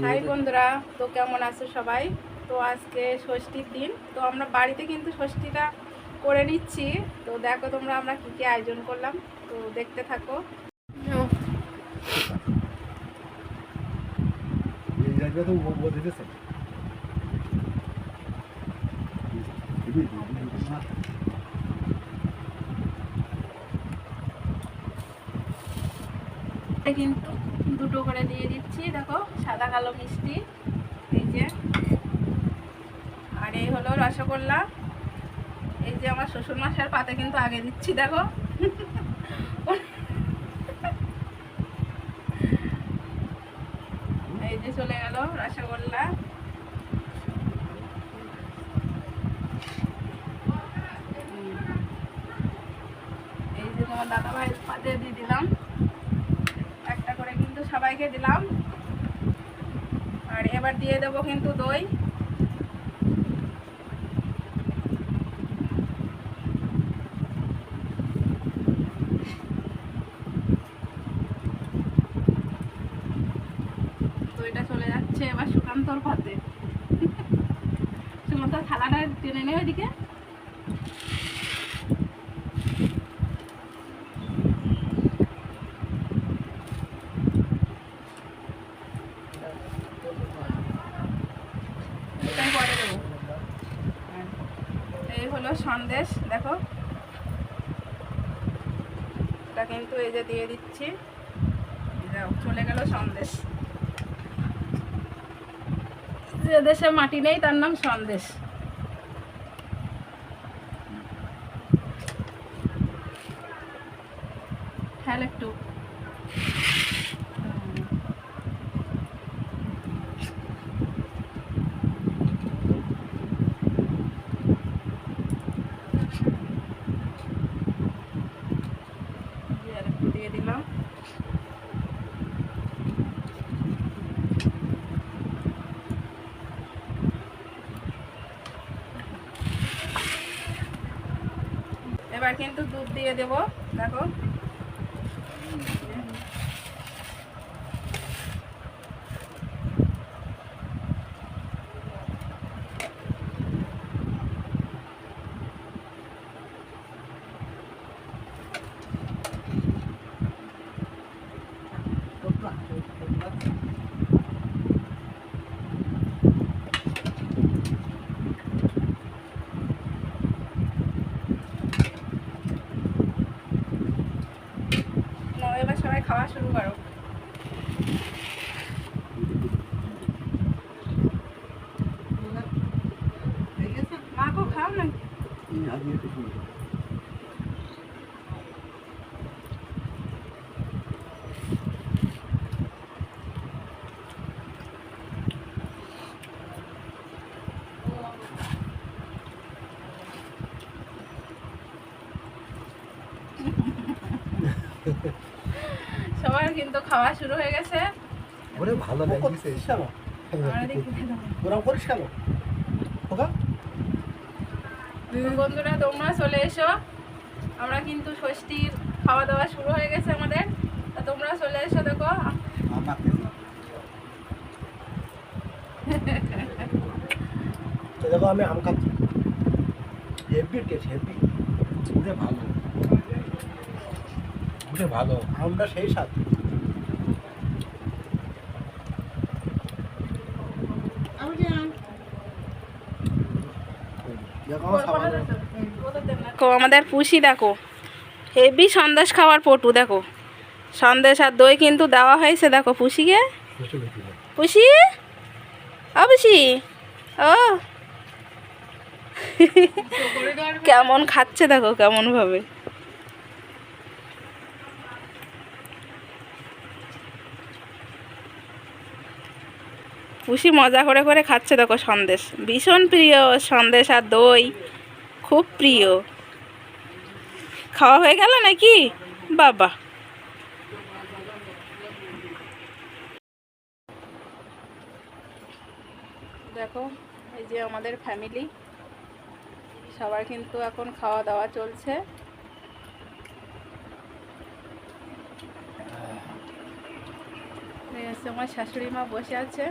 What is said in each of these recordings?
High বন্ধুরা, তো কেমন আছো সবাই? তো আজকে ষষ্ঠীর দিন, তো আমরা বাড়িতে কিন্তু ষষ্ঠীটা করে নিচ্ছি। তো দেখো তোমরা আমরা কি কি আয়োজন করলাম, তো দেখতে থাকো। কিন্তু দুটো করে দিয়ে দিচ্ছি, দেখো সাদা কালো মিষ্টি, এই যে। আর এই হলো রসগোল্লা, এই যে আমার শ্বশুর মশাইয়ের পাতে কিন্তু আগে দিচ্ছি, দেখো। এই যে চলে গেল রসগোল্লা। এই যে তোমার দাদা ভাই পাতে দিয়ে দিলাম, একটা করে কিন্তু সবাইকে দিলাম। আর এবার দিয়ে দেবো কিন্তু দই। দইটা চলে যাচ্ছে এবার সুকান্তর পাতে। সুকান্তর থালাটা টেনে নেবে এদিকে। পরে দেবো। এই হলো সন্দেশ, দেখো এটা কিন্তু এই যে দিয়ে দিচ্ছি, চলে গেল সন্দেশ। যে দেশে মাটি নেই তার নাম সন্দেশ। খেয়াল একটু। দিয়ে দিলাম। এবার কিন্তু দুধ দিয়ে দেব, দেখো। এবার সবাই খাওয়া শুরু করো। মাকেও খাও নাকি? সবার কিন্তু খাওয়া শুরু হয়ে গেছে। ওরে ভালো লাগছে শালা। ওরা পরিষ্কার ওগা। বন্ধুরা তোমরা চলে এসো, আমরা কিন্তু ষষ্ঠীর খাওয়া দাওয়া শুরু হয়ে গেছে আমাদের। তোমরা চলে এসো, দেখো। দেখো আমি আম খাচ্ছি, হেভি টেস্ট, হেভি। ওরে ভালো, ওরে ভালো, আমটা সেই স্বাদ। আমাদের পুষি দেখো হেভি সন্দেশ খাওয়ার পটু, দেখো সন্দেশ আর দই কিন্তু দেওয়া হয়েছে, দেখো পুষিকে। পুষি ও পুষি ও কেমন খাচ্ছে দেখো, কেমন ভাবে। পুষি মজা করে করে খাচ্ছে, দেখো সন্দেশ ভীষণ প্রিয়, সন্দেশ আর দই খুব প্রিয়। খাওয়া হয়ে গেল নাকি বাবা? দেখো এই যে আমাদের ফ্যামিলি, সবার কিন্তু এখন খাওয়া দাওয়া চলছে। পাশে আমার শাশুড়ি মা বসে আছে।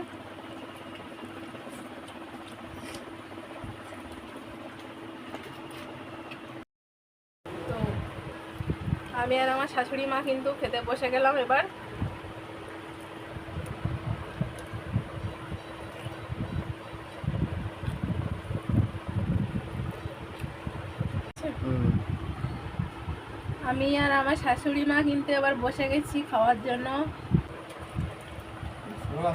তো আমি আর আমার শাশুড়ি মা কিন্তু খেতে বসে গেলাম এবার। আমি আর আমার শাশুড়ি মা কিন্তু এবার বসে গেছি খাওয়ার জন্য। Hola,